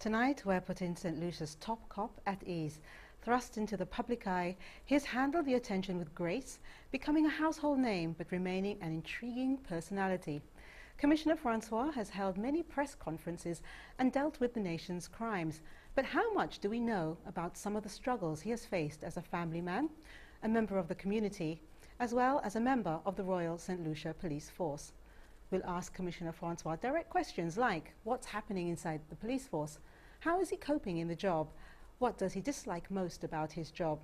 Tonight, we're putting St. Lucia's top cop at ease. Thrust into the public eye, he has handled the attention with grace, becoming a household name but remaining an intriguing personality. Commissioner Francois has held many press conferences and dealt with the nation's crimes. But how much do we know about some of the struggles he has faced as a family man, a member of the community, as well as a member of the Royal St. Lucia Police Force? We'll ask Commissioner Francois direct questions like, what's happening inside the police force? How is he coping in the job? What does he dislike most about his job?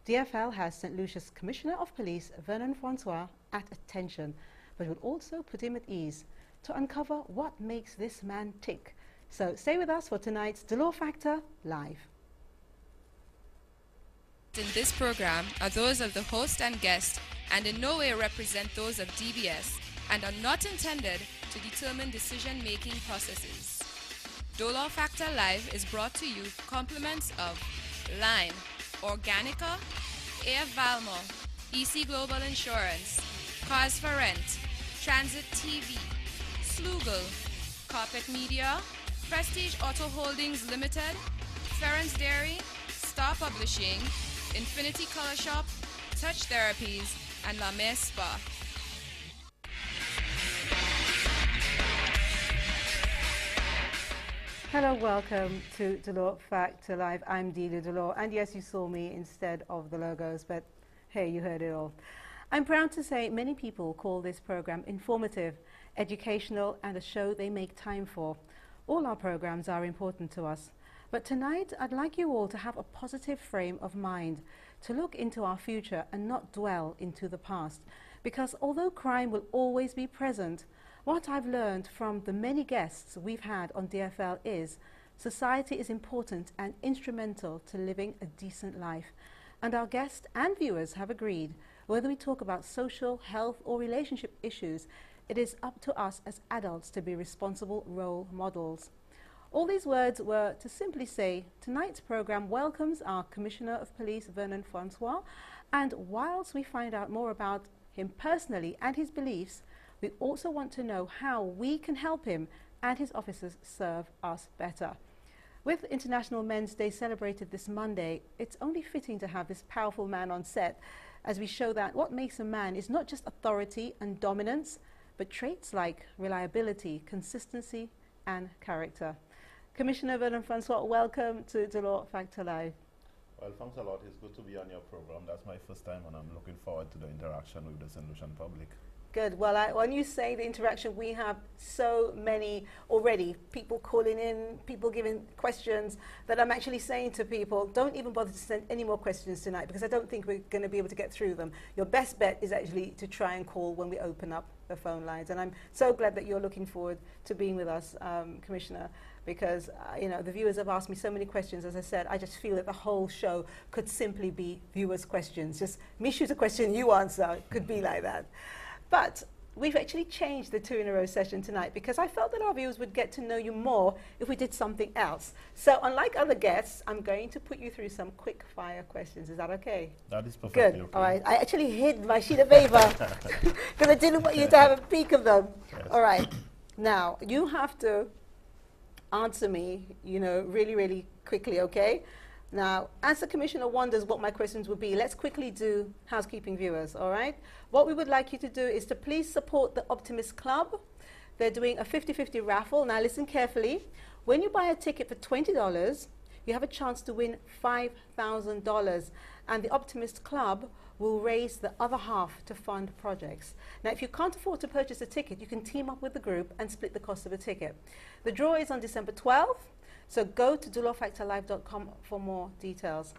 DFL has St. Lucia's Commissioner of Police, Vernon Francois, at attention, but will also put him at ease to uncover what makes this man tick. So stay with us for tonight's Dolor Factor Live. In this program are those of the host and guest and in no way represent those of DBS and are not intended to determine decision-making processes. Dolor Factor Live is brought to you compliments of Line, Organica, Air Valmore, EC Global Insurance, Cars for Rent, Transit TV, Slugel, Carpet Media, Prestige Auto Holdings Limited, Ferrens Dairy, Star Publishing, Infinity Color Shop, Touch Therapies, and La Mer Spa. Hello, welcome to Dolor Factor Live. I'm Delia Dolor, and yes, you saw me instead of the logos, but hey, you heard it all. I'm proud to say many people call this program informative, educational, and a show they make time for. All our programs are important to us, but tonight I'd like you all to have a positive frame of mind, to look into our future and not dwell into the past, because although crime will always be present, what I've learned from the many guests we've had on DFL is society is important and instrumental to living a decent life. And our guests and viewers have agreed, whether we talk about social, health or relationship issues, it is up to us as adults to be responsible role models. All these words were to simply say tonight's program welcomes our Commissioner of Police, Vernon Francois, and whilst we find out more about him personally and his beliefs, we also want to know how we can help him and his officers serve us better. With International Men's Day celebrated this Monday, it's only fitting to have this powerful man on set as we show that what makes a man is not just authority and dominance, but traits like reliability, consistency, and character. Commissioner Vernon Francois, welcome to Dolor Factor Live. Well, thanks a lot. It's good to be on your program. That's my first time, and I'm looking forward to the interaction with the St. Lucian public. Good. Well, when you say the interaction, we have so many already. People calling in, people giving questions that I'm actually saying to people, don't even bother to send any more questions tonight because I don't think we're going to be able to get through them. Your best bet is actually to try and call when we open up the phone lines. And I'm so glad that you're looking forward to being with us, Commissioner, because the viewers have asked me so many questions. As I said, I just feel that the whole show could simply be viewers' questions. Just me shoot a question, you answer. It could be like that. But we've actually changed the 2 in a row session tonight because I felt that our viewers would get to know you more if we did something else. So unlike other guests, I'm going to put you through some quick fire questions. Is that okay? That is perfectly Good. okay. All right. I actually hid my sheet of paper because I didn't want you to have a peek of them. Yes. All right. Now, you have to answer me, really, really quickly, okay? Now, as the Commissioner wonders what my questions would be, let's quickly do housekeeping, viewers, all right? What we would like you to do is to please support the Optimist Club. They're doing a 50-50 raffle. Now, listen carefully. When you buy a ticket for $20, you have a chance to win $5,000. And the Optimist Club will raise the other half to fund projects. Now, if you can't afford to purchase a ticket, you can team up with the group and split the cost of a ticket. The draw is on December 12th. So go to dolorfactorlive.com for more details.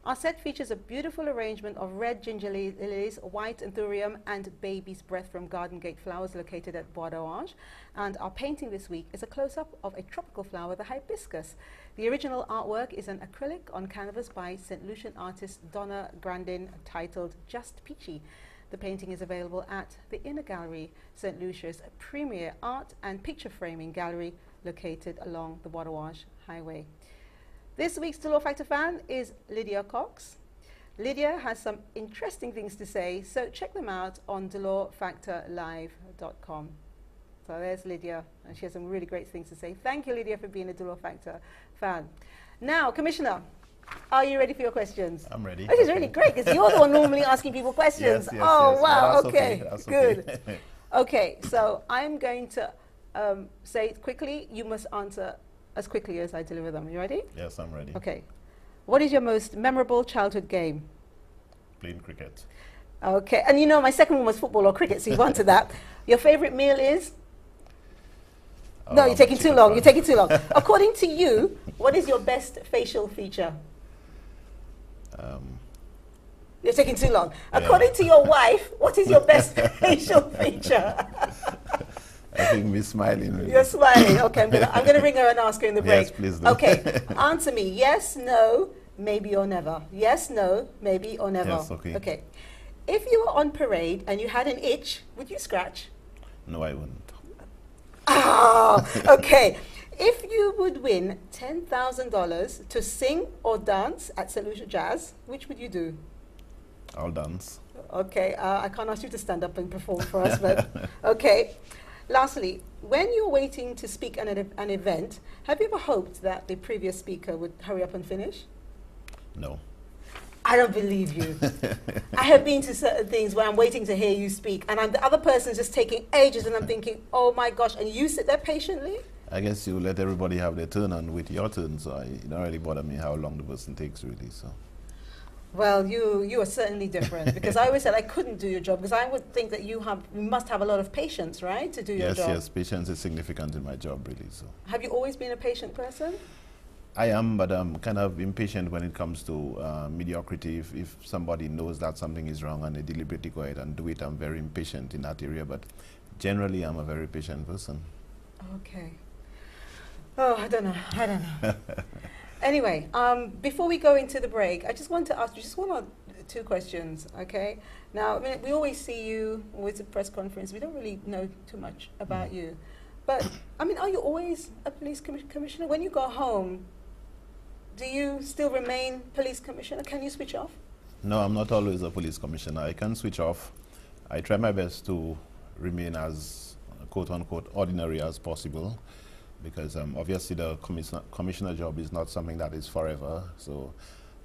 Our set features a beautiful arrangement of red ginger lilies, white anthurium, and baby's breath from Garden Gate Flowers located at Bois d'Orange. And our painting this week is a close-up of a tropical flower, the hibiscus. The original artwork is an acrylic on canvas by St. Lucian artist Donna Grandin titled Just Peachy. The painting is available at the Inner Gallery, St. Lucia's premier art and picture framing gallery located along the Bois d'Orange Highway. This week's Dolor Factor fan is Lydia Cox. Lydia has some interesting things to say, so check them out on dolorfactorlive.com. So there's Lydia, and she has some really great things to say. Thank you, Lydia, for being a Dolor Factor fan. Now, Commissioner, are you ready for your questions? I'm ready. Which is really great, because you're the one normally asking people questions. Yes, oh, yes. wow, That's okay, That's good. Okay. Okay, so I'm going to say it quickly. You must answer as quickly as I deliver them. You ready? Yes, I'm ready. Okay. What is your most memorable childhood game? Playing cricket. Okay, and you know my second one was football or cricket, so you've answered that. Your favorite meal is? No, you're taking too long. You're taking too long. According to you, what is your best facial feature? You're taking too long. Yeah. According to your wife, what is your best facial feature? I think me smiling. Really. You're smiling. Okay, I'm gonna ring her and ask her in the break. Yes, please do. Okay, answer me. Yes, no, maybe or never. Yes, no, maybe or never. Yes, okay. Okay. If you were on parade and you had an itch, would you scratch? No, I wouldn't. Ah, okay. If you would win $10,000 to sing or dance at St. Lucia Jazz, which would you do? I'll dance. Okay, I can't ask you to stand up and perform for us, but okay. Lastly, when you're waiting to speak at an event, have you ever hoped that the previous speaker would hurry up and finish? No. I don't believe you. I have been to certain things where I'm waiting to hear you speak, and the other person's just taking ages, and I'm thinking, oh my gosh, and you sit there patiently? I guess you let everybody have their turn and wait your turn, so it don't really bother me how long the person takes, really. So. Well, you are certainly different, because I always said I couldn't do your job, because I would think that you must have a lot of patience, right, to do your job? Yes, patience is significant in my job, really. So. Have you always been a patient person? I am, but I'm kind of impatient when it comes to mediocrity. If somebody knows that something is wrong and they deliberately go ahead and do it, I'm very impatient in that area, but generally I'm a very patient person. Okay. Oh, I don't know. Anyway, before we go into the break, I just want to ask you just one or two questions, okay? Now, I mean, we always see you with a press conference. We don't really know too much about you. But, I mean, are you always a police commissioner? When you go home, do you still remain police commissioner? Can you switch off? No, I'm not always a police commissioner. I can switch off. I try my best to remain as quote-unquote ordinary as possible, because obviously the commissioner job is not something that is forever. So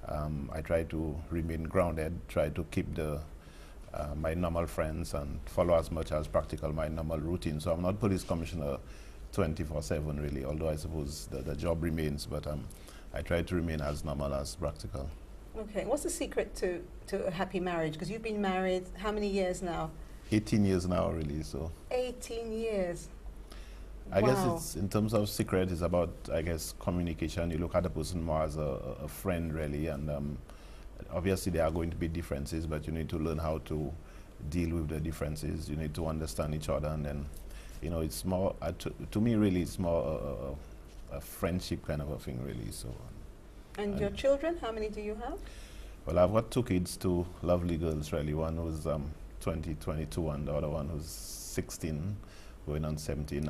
I try to remain grounded, try to keep my normal friends and follow as much as practical my normal routine. So I'm not police commissioner 24/7 really, although I suppose the job remains, but I try to remain as normal as practical. Okay, what's the secret to a happy marriage? Because you've been married how many years now? 18 years now really, so. 18 years. I guess it's, in terms of secret, it's about, I guess, communication. You look at the person more as a friend really, and obviously there are going to be differences, but you need to learn how to deal with the differences. You need to understand each other, and then, you know, it's more, to me really, it's more a friendship kind of a thing really. So. And your children, how many do you have? Well, I've got two kids, two lovely girls really. One who's 22, and the other one who's 16, going on 17.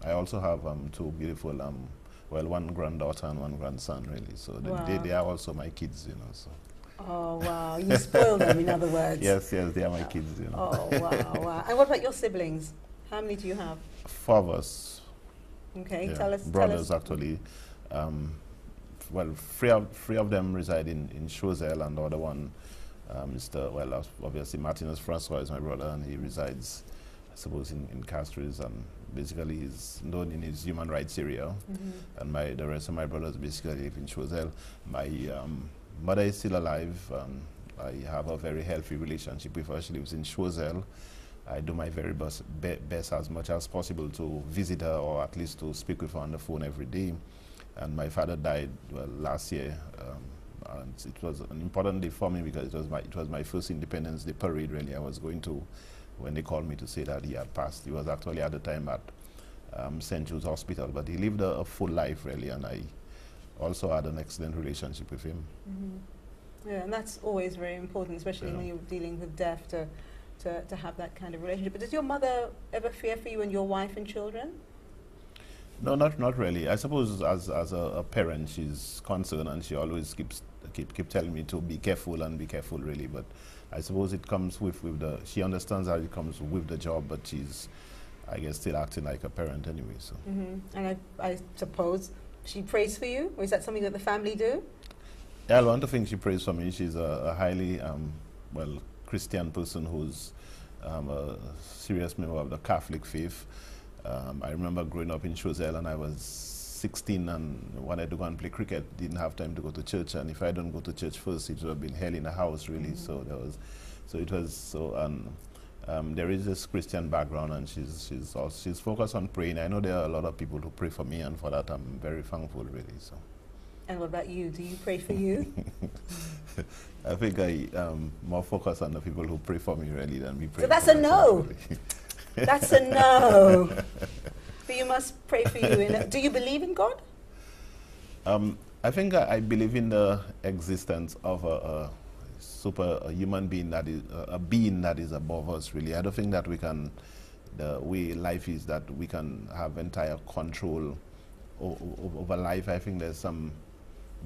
I also have two beautiful, well, one granddaughter and one grandson really. So wow. they are also my kids, you know. So. Oh wow, you spoil them in other words. Yes, they are my kids, you know. Oh wow. And what about your siblings? How many do you have? 4 of us. Okay, Yeah. tell us. Brothers actually. Well, three of them reside in Choiseul, and the other one, well, obviously Martinez Francois is my brother, and he resides, I suppose, in Castries, and basically he's known in his human rights area. And the rest of my brothers basically live in Choiseul. My mother is still alive. I have a very healthy relationship with her. She lives in Choiseul. I do my very best as much as possible to visit her, or at least to speak with her on the phone every day. And my father died last year, and it was an important day for me because it was my first Independence Day parade really I was going to when they called me to say that he had passed. He was actually at the time at St. Jude's Hospital, but he lived a full life really, and I also had an excellent relationship with him. Yeah, and that's always very important, especially when you're dealing with death, to have that kind of relationship. But does your mother ever fear for you and your wife and children? No, not really. I suppose as a parent, she's concerned, and she always keep telling me to be careful and be careful, really. But I suppose it comes with she understands that it comes with the job, but she's I guess still acting like a parent anyway. So. And I suppose she prays for you, or is that something that the family do? Yeah, I want to think she prays for me. She's a highly, Christian person who's a serious member of the Catholic faith. I remember growing up in Choiseul, and I was 16 and wanted to go and play cricket. Didn't have time to go to church, and if I don't go to church first, it would have been hell in the house, really. So there is this Christian background, and she's focused on praying. I know there are a lot of people who pray for me, and for that I'm very thankful, really. So. And what about you? Do you pray for you? I think I'm more focused on the people who pray for me, really, than me praying. So that's for a myself, no. really. That's a no. But you must pray for you. Do you believe in God? I think I believe in the existence of a human being that is a being that is above us, really. I don't think that we can, the way life is, that we can have entire control over life. I think there's some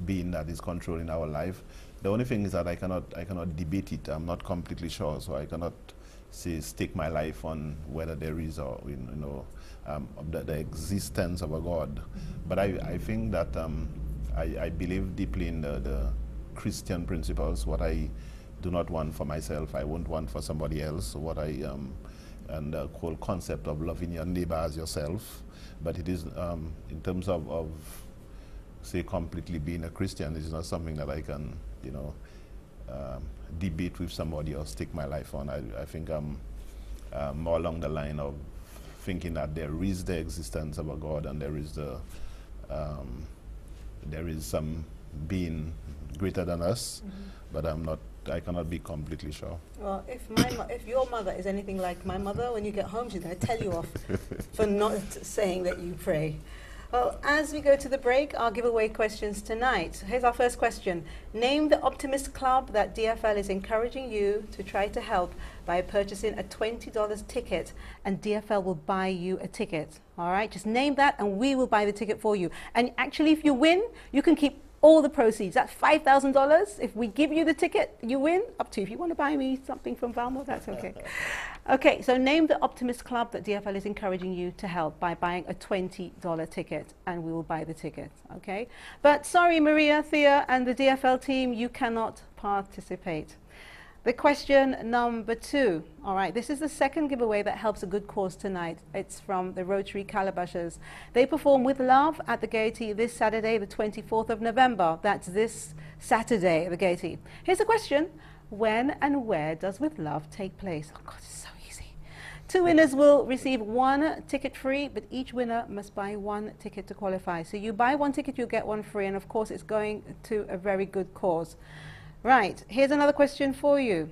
being that is controlling our life. The only thing is that I cannot debate it. I'm not completely sure, so I cannot stake my life on whether there is or the existence of a God. But I think that I believe deeply in the Christian principles. What I do not want for myself, I won't want for somebody else. What and the whole concept of loving your neighbor as yourself. But it is, in terms of say, completely being a Christian, it's not something that I can, debate with somebody or stake my life on. I think I'm more along the line of thinking that there is the existence of a God, and there is some being greater than us, but I cannot be completely sure. Well, if your mother is anything like my mother, when you get home, she's going to tell you off for not saying that you pray. Well, as we go to the break, our giveaway questions tonight. Here's our first question. Name the Optimist Club that DFL is encouraging you to try to help by purchasing a $20 ticket, and DFL will buy you a ticket. All right, just name that and we will buy the ticket for you. And actually, if you win, you can keep all the proceeds. That's $5,000. If we give you the ticket, you win. Up to you. If you want to buy me something from Valmore, that's okay. Okay, so name the Optimist Club that DFL is encouraging you to help by buying a $20 ticket, and we will buy the ticket, okay? But sorry, Maria, Thea, and the DFL team, you cannot participate. The question number 2. All right, this is the second giveaway that helps a good cause tonight. It's from the Rotary Calabashes. They perform With Love at the Gaiety this Saturday, the 24th of November. That's this Saturday at the Gaiety. Here's the question. When and where does With Love take place? Oh, God, it's so easy. 2 winners will receive 1 ticket free, but each winner must buy 1 ticket to qualify. So you buy 1 ticket, you get 1 free, and of course it's going to a very good cause. Right, here's another question for you.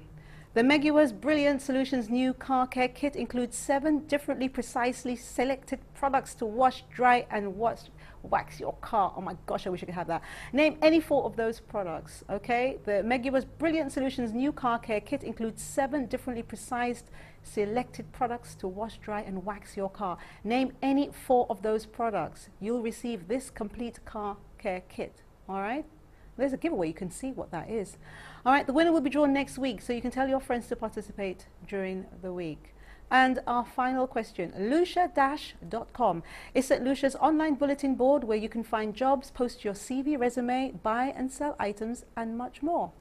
The Megua's Brilliant Solutions new car care kit includes 7 differently precisely selected products to wash, dry, and wax your car. Oh my gosh, I wish I could have that. Name any 4 of those products, okay? The Megua's Brilliant Solutions new car care kit includes 7 differently precise selected products to wash, dry, and wax your car. Name any 4 of those products. You'll receive this complete car care kit, all right? There's a giveaway, you can see what that is. All right, the winner will be drawn next week, so you can tell your friends to participate during the week. And our final question, Lucia-.com. It's at Lucia's online bulletin board where you can find jobs, post your CV, resume, buy and sell items, and much more.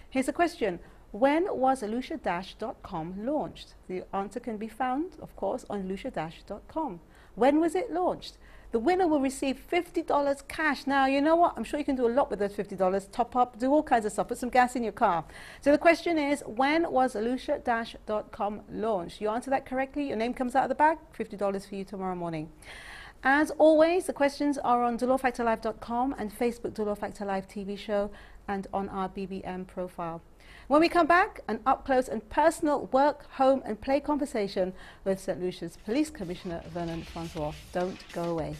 Here's a question. When was Lucia-.com launched? The answer can be found, of course, on Lucia-.com. When was it launched? The winner will receive $50 cash. Now, you know what? I'm sure you can do a lot with those $50. Top up, do all kinds of stuff. Put some gas in your car. So the question is, when was Lucia-.com launched? You answer that correctly, your name comes out of the bag, $50 for you tomorrow morning. As always, the questions are on DolorFactorLive.com and Facebook Dolor Factor Live TV show and on our BBM profile. When we come back, an up-close and personal work, home and play conversation with St. Lucia's Police Commissioner Vernon Francois. Don't go away.